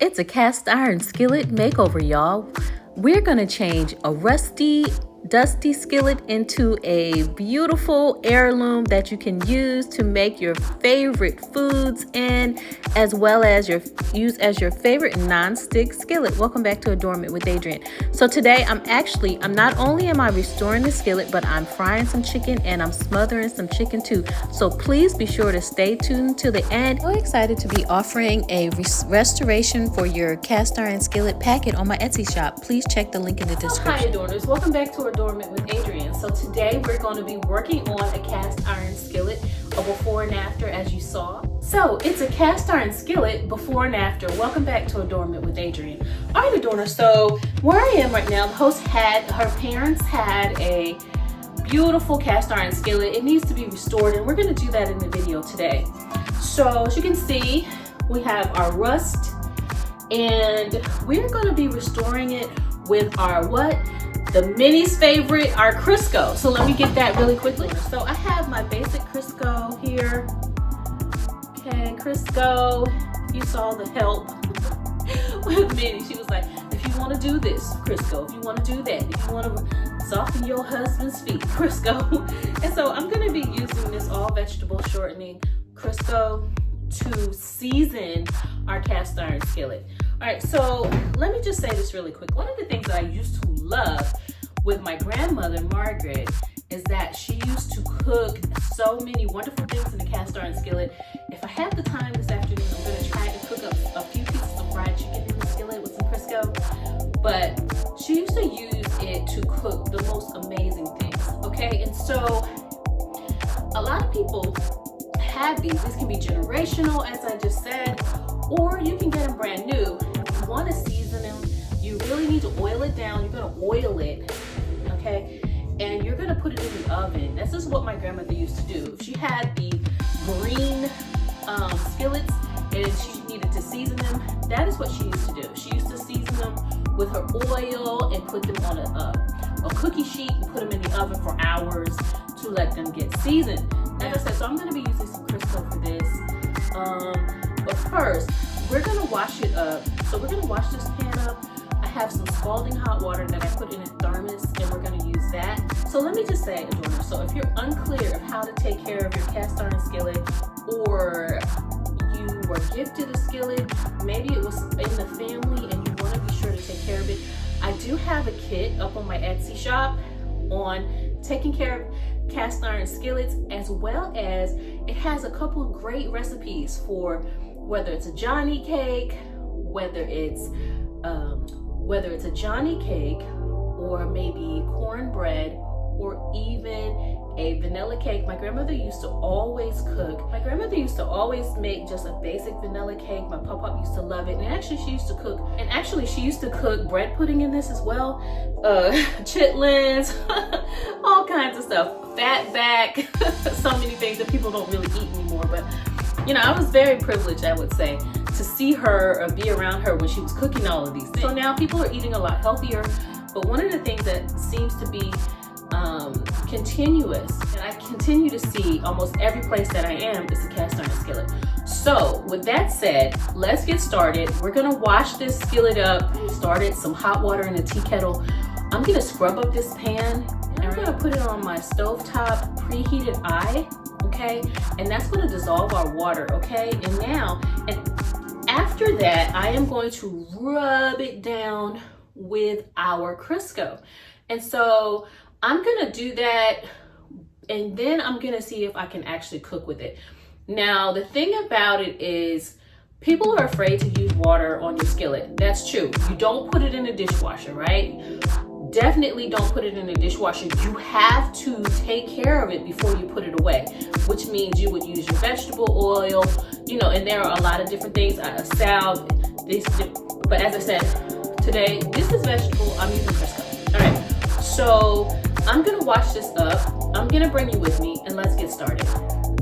It's a cast iron skillet makeover, y'all. We're gonna change a rusty, dusty skillet into a beautiful heirloom that you can use to make your favorite foods in, as well as use as your favorite non-stick skillet. Welcome back to Adornment with Adrienne. So today I'm not only am I restoring the skillet, but I'm frying some chicken and I'm smothering some chicken too. So please be sure to stay tuned to the end. So excited to be offering a restoration for your cast iron skillet packet on my Etsy shop. Please check the link in the description. Hi Adorners, welcome back to Adornment with Adrienne. So today we're going to be working on a cast iron skillet, a before and after as you saw. So it's a cast iron skillet before and after. Welcome back to Adornment with Adrienne. All right Adorners, so where I am right now, the host her parents had a beautiful cast iron skillet. It needs to be restored and we're going to do that in the video today. So as you can see, we have our rust and we're going to be restoring it with our the mini's favorite, our Crisco. So let me get that really quickly. So I have my basic Crisco here. Okay, Crisco. You saw the help with Minnie. She was like, if you want to do this, Crisco. If you want to do that. If you want to soften your husband's feet, Crisco. And so I'm going to be using this all vegetable shortening Crisco to season our cast iron skillet. All right, so let me just say this really quick. One of the things that I used to love with my grandmother, Margaret, is that she used to cook so many wonderful things in the cast iron skillet. If I have the time this afternoon, I'm gonna try to cook up a few pieces of fried chicken in the skillet with some Crisco. But she used to use it to cook the most amazing things, okay? And so a lot of people have these. This can be generational, as I just said, or you can get them brand new. If you want to season them, you really need to oil it down. You're going to oil it, okay? And you're going to put it in the oven. This is what my grandmother used to do. If she had the green skillets and she needed to season them, that is what she used to do. She used to season them with her oil and put them on a cookie sheet and put them in the oven for hours to let them get seasoned. Like I said, so I'm going to be using some Crisco for this. But first, we're going to wash it up. So we're going to wash this pan up. I have some scalding hot water that I put in a thermos, and we're going to use that. So let me just say, Adorners, so if you're unclear of how to take care of your cast iron skillet, or you were gifted a skillet, maybe it was in the family and you want to be sure to take care of it, I do have a kit up on my Etsy shop on taking care of cast iron skillets, as well as it has a couple of great recipes for whether it's a Johnny cake, whether it's a Johnny cake, or maybe cornbread, or even a vanilla cake. My grandmother used to always cook. My grandmother used to always make just a basic vanilla cake. My pop-up used to love it. And actually she used to cook bread pudding in this as well. Chitlins, all kinds of stuff. Fatback, so many things that people don't really eat anymore. But you know, I was very privileged, I would say, to see her or be around her when she was cooking all of these things. So now people are eating a lot healthier. But one of the things that seems to be continuous, and I continue to see almost every place that I am, is a cast iron skillet. So with that said, let's get started. We're gonna wash this skillet up. Started some hot water in a tea kettle. I'm gonna scrub up this pan and I'm gonna put it on my stovetop preheated eye, okay? And that's gonna dissolve our water, okay? And after that, I am going to rub it down with our Crisco. And so I'm gonna do that, and then I'm gonna see if I can actually cook with it. Now, the thing about it is people are afraid to use water on your skillet. That's true. You don't put it in a dishwasher, right? Definitely don't put it in a dishwasher. You have to take care of it before you put it away, which means you would use your vegetable oil, you know, and there are a lot of different things, salve, but as I said, today, this is vegetable, I'm using Crisco. All right, so I'm gonna wash this up. I'm gonna bring you with me and let's get started. All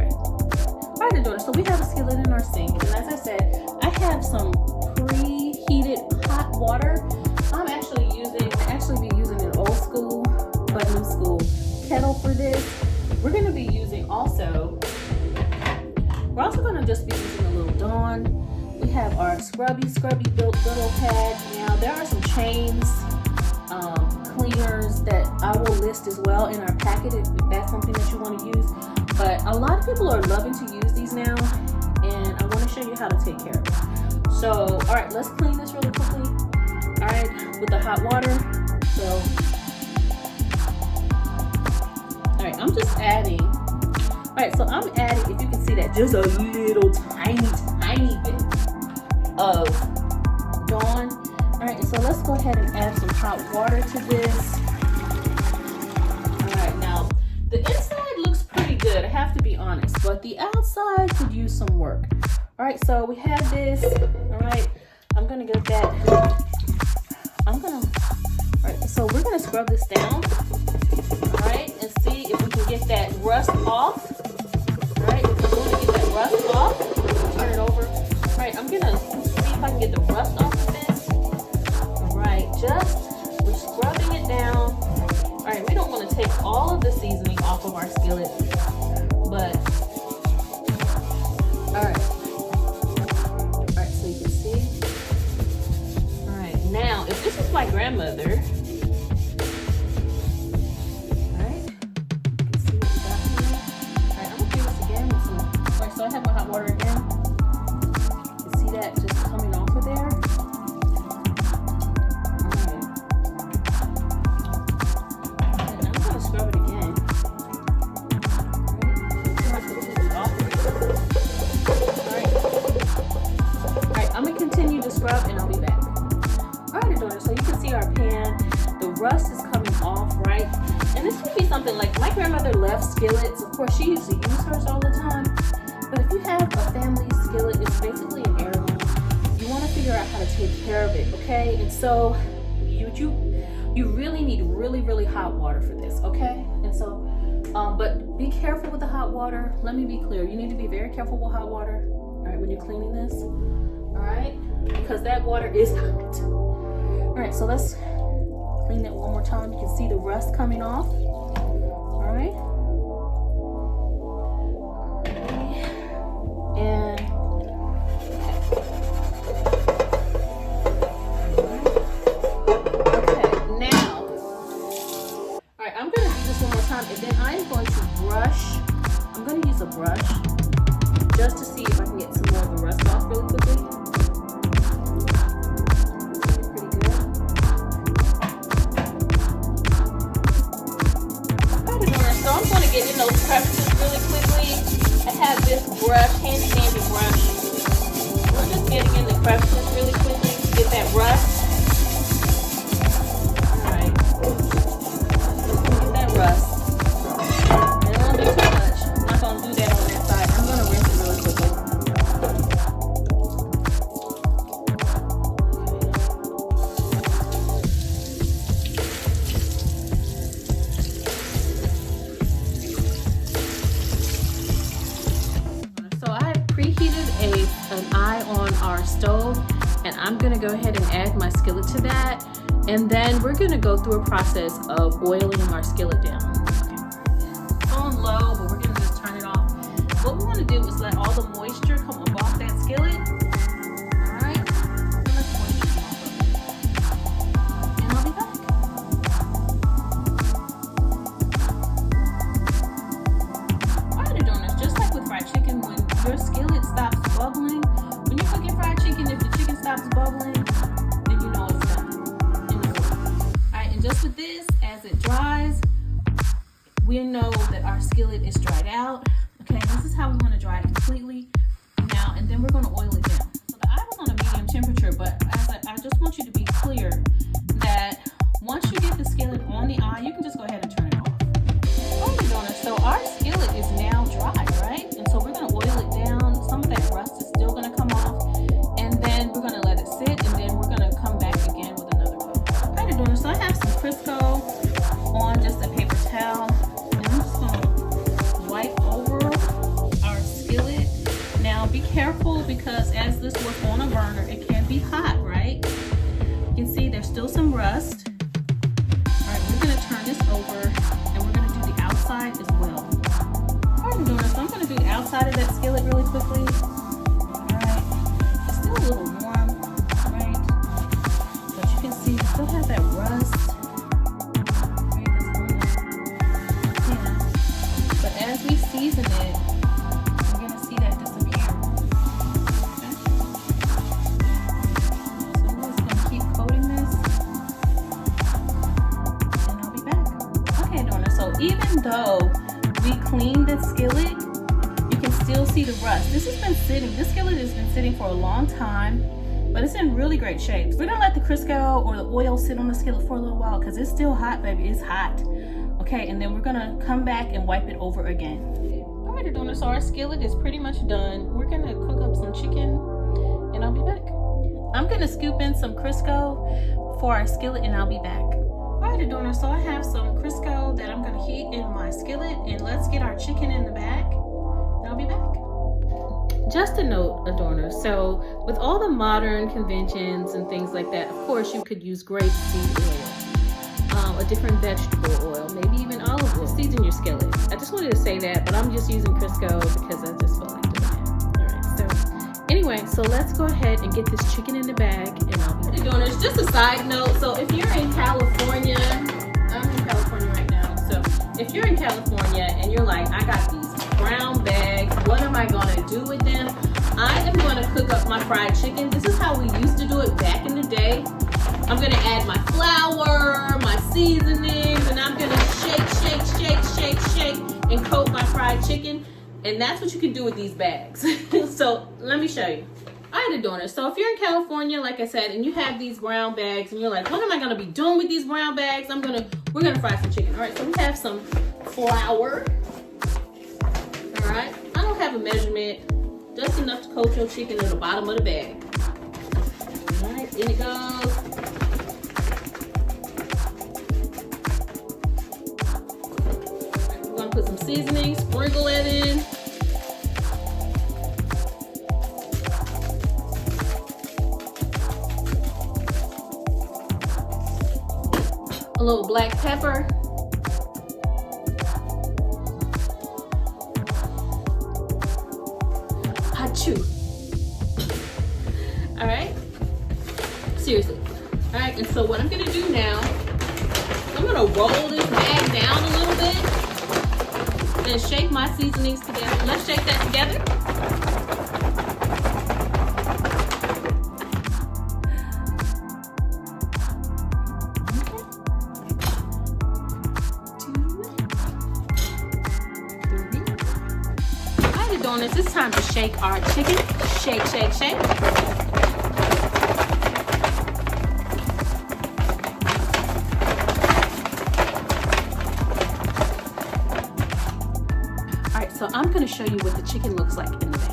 right, Adorners, so we have a skillet in our sink, and as I said, I have some preheated hot water. I'm actually be using an old school but new school kettle for this. We're gonna be using we're also gonna just be using a little Dawn We have our scrubby built little pad. Now there are some chains, cleaners that I will list as well in our packet if that's something that you want to use. But a lot of people are loving to use these now, and I want to show you how to take care of it. So, all right, let's clean this really quickly. All right, with the hot water. So, all right, I'm just adding. All right, so I'm adding, if you can see that, just a little tiny bit of Dawn. All right, so let's go ahead and add some hot water to this. All right, now the inside looks pretty good, I have to be honest, but the outside could use some work. All right, so we have this. All right, I'm gonna get that. All right, so we're gonna scrub this down. All right, and see if we can get that rust off. All right, if we're going to get that rust off, turn it over. All right, I'm gonna see if I can get the rust off of this. All right, we're scrubbing it down. All right, we don't want to take all of the seasoning off of our skillet, but all right, so you can see. All right, now if this was my grandmother, so I have my hot water again. You see that just coming off of there? Alright. And I'm going to scrub it again. Alright, I'm going to continue to scrub and I'll be back. Alright, Adorners, so you can see our pan. The rust is coming off, right? And this would be something like my grandmother left skillets. Of course, she used to use hers all the time. But if you have a family skillet, it's basically an heirloom. You want to figure out how to take care of it, okay? And so you really need really hot water for this, okay? And so, but be careful with the hot water. Let me be clear. You need to be very careful with hot water, all right, when you're cleaning this, all right? Because that water is hot. All right, so let's clean that one more time. You can see the rust coming off, all right? And okay, now, all right, I'm going to do this one more time, and then I'm going to brush. I'm going to use a brush just to see if I can get some more of the rust off really quickly. Pretty good. All right, so I'm going to get in those crevices really quickly. I have this brush, handy dandy brush. We're just getting in the crevices really quickly to get that rust. Alright. Get that rust. And it won't be too much. I'm not going to do that on that side. I'm going to rinse it really quickly. An eye on our stove, and I'm going to go ahead and add my skillet to that, and then we're going to go through a process of oiling our skillet down. Okay. On low, but we're going to just turn it off. What we want to do is let all the moisture come up off that skillet. Alright, let the moisture come off of it. And I'll be back. Alright, Adorners, just like with fried chicken, when your skillet stops bubbling, when you're cooking fried chicken, if the chicken stops bubbling, then you know it's done. Alright, and just with this, as it dries, we know that our skillet is dried out. Okay, this is how we want to dry it completely. Now, and then we're going to oil it down. So the eye was on a medium temperature, but I just want you to be clear that once you get the skillet on the eye, you can just go ahead and turn it off. Okay, Adorners, so our skillet is now dry, right? And so we're going to oil it down. Some of that rust is still going to come off, and then we're going to let it sit, and then we're going to come back again with another coat. Alright, Adorners, so I have some Crisco on just a paper towel, and I'm just going to wipe over our skillet. Now be careful, because as this was on a burner, it can be hot, right? You can see there's though we cleaned the skillet, you can still see the rust. This skillet has been sitting for a long time, but it's in really great shape. We're gonna let the Crisco or the oil sit on the skillet for a little while because it's still hot, baby. It's hot. Okay, and then we're gonna come back and wipe it over again. All right, Adorners, so our skillet is pretty much done. We're gonna cook up some chicken and I'll be back. I'm gonna scoop in some Crisco for our skillet and I'll be back. All right, Adorners, so I have some Crisco that I'm gonna heat in my skillet, and let's get our chicken in the bag and I'll be back. Just a note, Adorners, so with all the modern conventions and things like that, of course you could use grapeseed oil, a different vegetable oil, maybe even olive oil. Season your skillet. I just wanted to say that, but I'm just using Crisco because I just felt like doing it. All right, so anyway, so let's go ahead and get this chicken in the bag and I'll be back. Adorners, just a side note, so if you're in California, I'm in California right now, so if you're in California and you're like, I got these brown bags, what am I gonna do with them? I am gonna cook up my fried chicken. This is how we used to do it back in the day. I'm gonna add my flour, my seasonings, and I'm gonna shake, and coat my fried chicken. And that's what you can do with these bags. So let me show you. All right, Adorners, so if you're in California, like I said, and you have these brown bags and you're like, what am I gonna be doing with these brown bags? We're gonna fry some chicken. All right, so we have some flour. All right, I don't have a measurement, just enough to coat your chicken at the bottom of the bag. All right, in it goes. We're gonna put some seasoning, sprinkle it in. A little black pepper. Achoo. All right. Seriously. All right, and so what I'm gonna do now, I'm gonna roll this bag down a little bit and shake my seasonings together. Let's shake that together. It's time to shake our chicken. Shake. All right, so I'm gonna show you what the chicken looks like in the bag.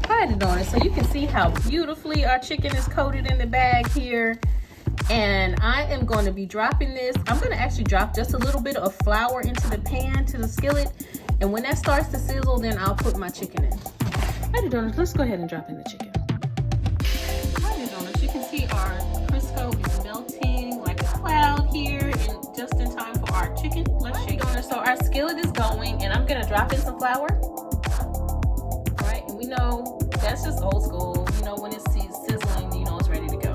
All right, Adorners, so you can see how beautifully our chicken is coated in the bag here. And I am going to be dropping this. I'm going to actually drop just a little bit of flour into the pan, to the skillet. And when that starts to sizzle, then I'll put my chicken in. Alright, Adorners, let's go ahead and drop in the chicken. Alright, Adorners, you can see our Crisco is melting like a cloud here, and just in time for our chicken. Let's shake. Adorners, so our skillet is going, and I'm going to drop in some flour. Alright, and we know that's just old school. You know, when it's sizzling, you know it's ready to go.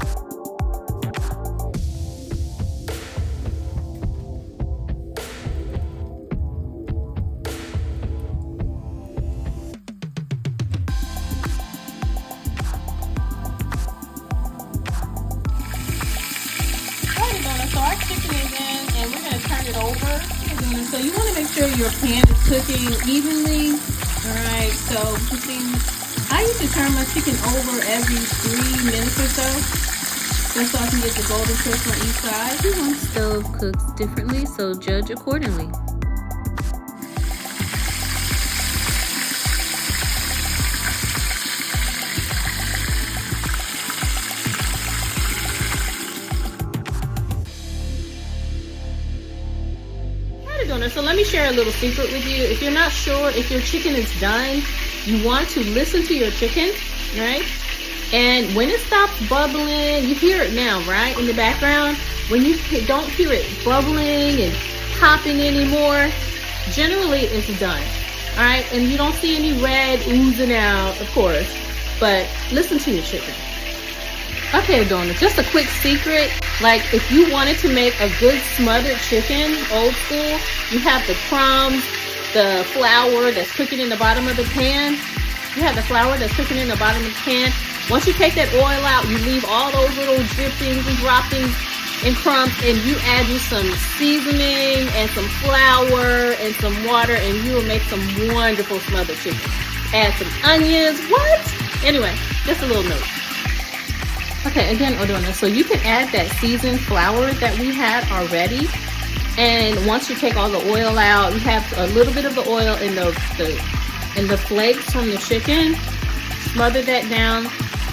So our chicken is in, and we're gonna turn it over. So you want to make sure your pan is cooking evenly. All right. So you see, I used to turn my chicken over every 3 minutes or so, just so I can get the golden crisp on each side. Everyone's stove cooks differently, so judge accordingly. So let me share a little secret with you. If you're not sure if your chicken is done, you want to listen to your chicken, right? And when it stops bubbling, you hear it now, right? In the background. When you don't hear it bubbling and popping anymore, generally it's done, all right? And you don't see any red oozing out, of course, but listen to your chicken. Okay, Adorners, just a quick secret. Like, if you wanted to make a good smothered chicken, old school, you have the crumbs, the flour that's cooking in the bottom of the pan. You have the flour that's cooking in the bottom of the pan. Once you take that oil out, you leave all those little drippings and droppings and crumbs, and you add you some seasoning and some flour and some water, and you will make some wonderful smothered chicken. Add some onions. What? Anyway, just a little note. Okay, again, Adorners, so you can add that seasoned flour that we had already, and once you take all the oil out, you have a little bit of the oil in the flakes from the chicken. Smother that down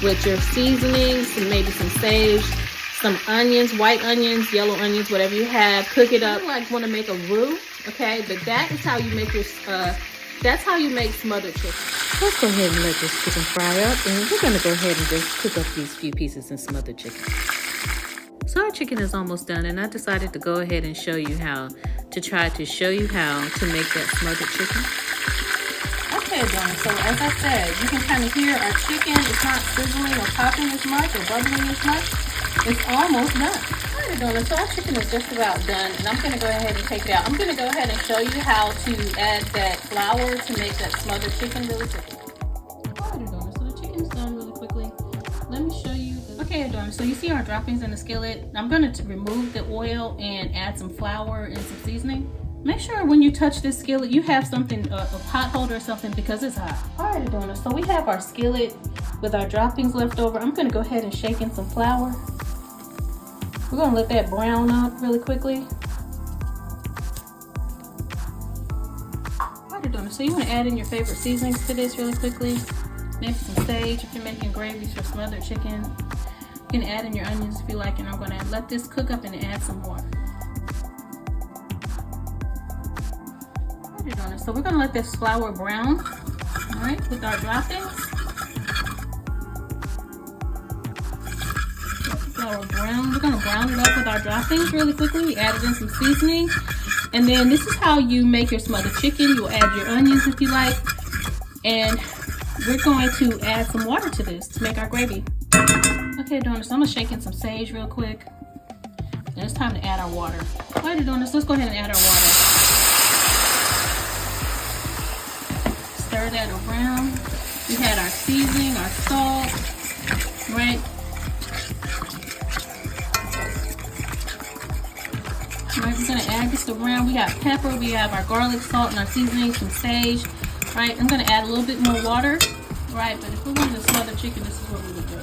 with your seasonings, and maybe some sage, some onions, white onions, yellow onions, whatever you have. Cook it up like you want to make a roux, okay? But that is how you make your that's how you make smothered chicken. Let's go ahead and let this chicken fry up, and we're gonna go ahead and just cook up these few pieces in smothered chicken. So our chicken is almost done, and I decided to go ahead and show you how to make that smothered chicken. Okay, Adorners, so as I said, you can kind of hear our chicken is not sizzling or popping as much or bubbling as much. It's almost done. Alright, Adorners, so our chicken is just about done, and I'm going to go ahead and take it out. I'm going to go ahead and show you how to add that flour to make that smothered chicken really quickly. Alright, Adorners, so the chicken is done really quickly. Let me show you. Okay, Adorners, so you see our droppings in the skillet. I'm going to remove the oil and add some flour and some seasoning. Make sure when you touch this skillet, you have something, a pot holder or something, because it's hot. Alright, Adorners, so we have our skillet with our droppings left over. I'm going to go ahead and shake in some flour. We're going to let that brown up really quickly. Alright, Adorners, so you want to add in your favorite seasonings to this really quickly. Maybe some sage if you're making gravies for smothered chicken. You can add in your onions if you like, and I'm going to let this cook up and add some water. So we're going to let this flour brown, all right, with our droppings. Flour brown. We're going to brown it up with our droppings really quickly. We added in some seasoning. And then this is how you make your smothered chicken. You'll add your onions if you like. And we're going to add some water to this to make our gravy. Okay, Adorners, so I'm going to shake in some sage real quick. And it's time to add our water. All right, Adorners, let's go ahead and add our water. Stir that around. We had our seasoning, our salt, right? Right, we're gonna add this around. We got pepper, we have our garlic, salt, and our seasoning, some sage. Right, I'm gonna add a little bit more water. Right, but if we wanted to smother chicken, this is what we would do.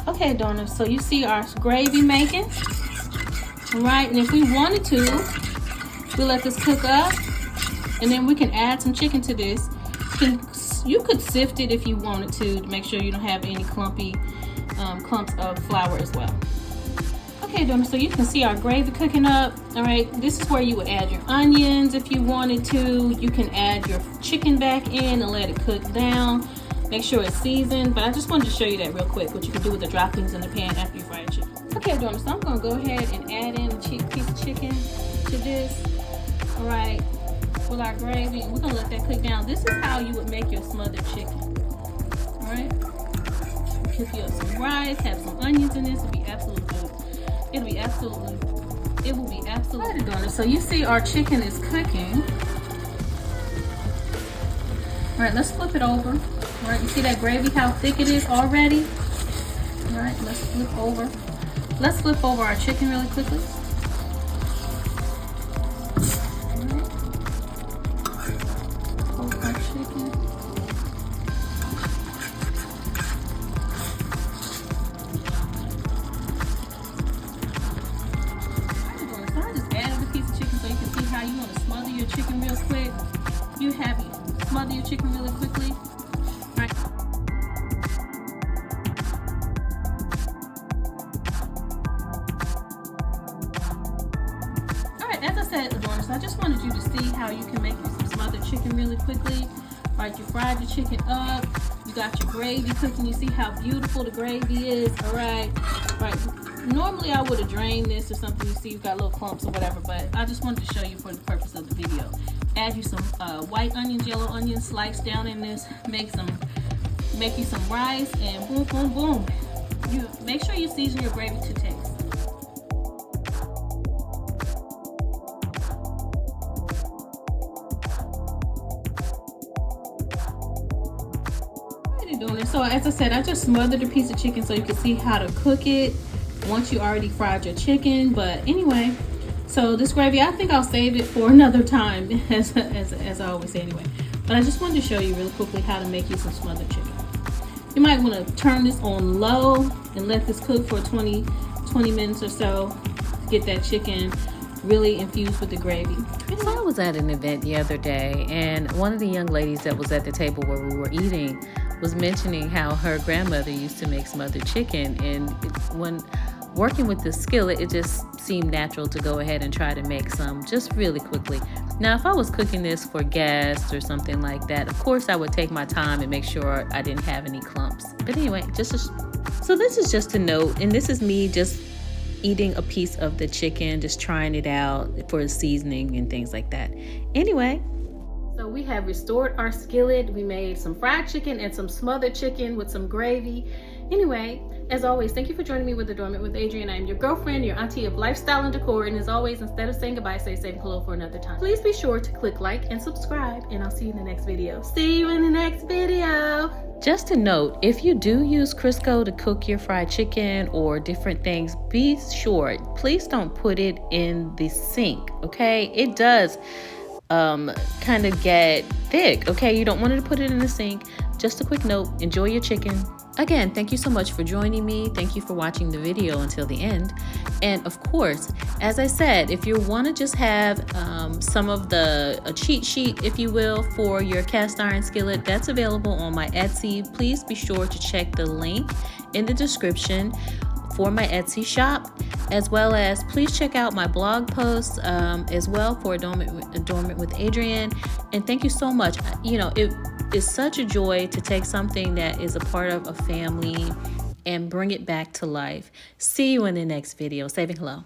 Okay, Adorners, so you see our gravy making. Right, and if we wanted to, we let this cook up, and then we can add some chicken to this. You could sift it if you wanted to make sure you don't have any clumpy clumps of flour as well. Okay, Adorners, so you can see our gravy cooking up. All right, this is where you would add your onions if you wanted to. You can add your chicken back in and let it cook down. Make sure it's seasoned, but I just wanted to show you that real quick, what you can do with the droppings in the pan after you fry your chicken. Okay, Adorners, so I'm gonna go ahead and add in a piece of chicken to this. All right, with our gravy, we're gonna let that cook down. This is how you would make your smothered chicken. All right, if you have some rice, have some onions in this, it'll be absolutely good. It will be absolutely good. So you see our chicken is cooking. All right, let's flip it over. All right, you see that gravy, how thick it is already? All right, let's flip over. Let's flip over our chicken really quickly. Chicken real quick. You have it. Smother your chicken really quickly. All right. All right, as I said, Adorners, I just wanted you to see how you can make some smothered chicken really quickly. All right, you fried your chicken up. You got your gravy cooking. You see how beautiful the gravy is. All right. All right. Normally I would have drained this or something. You see you've got little clumps or whatever, but I just wanted to show you for the purpose of the video. Add you some white onions, yellow onions sliced down in this. Make you some rice, and boom, boom, boom. You make sure you season your gravy to taste. Hey, Adorners. So as I said, I just smothered a piece of chicken so you can see how to cook it once you already fried your chicken. But anyway, so this gravy, I think I'll save it for another time, as I always say anyway. But I just wanted to show you really quickly how to make you some smothered chicken. You might want to turn this on low and let this cook for 20 minutes or so to get that chicken really infused with the gravy. So I was at an event the other day, and one of the young ladies that was at the table where we were eating was mentioning how her grandmother used to make smothered chicken, and when working with the skillet, it just seemed natural to go ahead and try to make some just really quickly. Now, if I was cooking this for guests or something like that, of course I would take my time and make sure I didn't have any clumps. But anyway, so this is just a note, and this is me just eating a piece of the chicken, just trying it out for seasoning and things like that. Anyway, so we have restored our skillet. We made some fried chicken and some smothered chicken with some gravy. Anyway, as always, thank you for joining me with Adornment with Adrienne. I am your girlfriend, your auntie of lifestyle and decor, and as always, instead of saying goodbye, say hello for another time. Please be sure to click like and subscribe, and I'll see you in the next video. See you in the next video. Just a note, if you do use Crisco to cook your fried chicken or different things, be sure, please don't put it in the sink, okay? It does kind of get thick, okay? You don't want to put it in the sink. Just a quick note, enjoy your chicken. Again, thank you so much for joining me. Thank you for watching the video until the end. And of course, as I said, if you want to just have some of a cheat sheet, if you will, for your cast iron skillet, that's available on my Etsy. Please be sure to check the link in the description for my Etsy shop, as well as please check out my blog posts as well for Adornment with Adrienne. And thank you so much. You know, it is such a joy to take something that is a part of a family and bring it back to life. See you in the next video. Saving hello.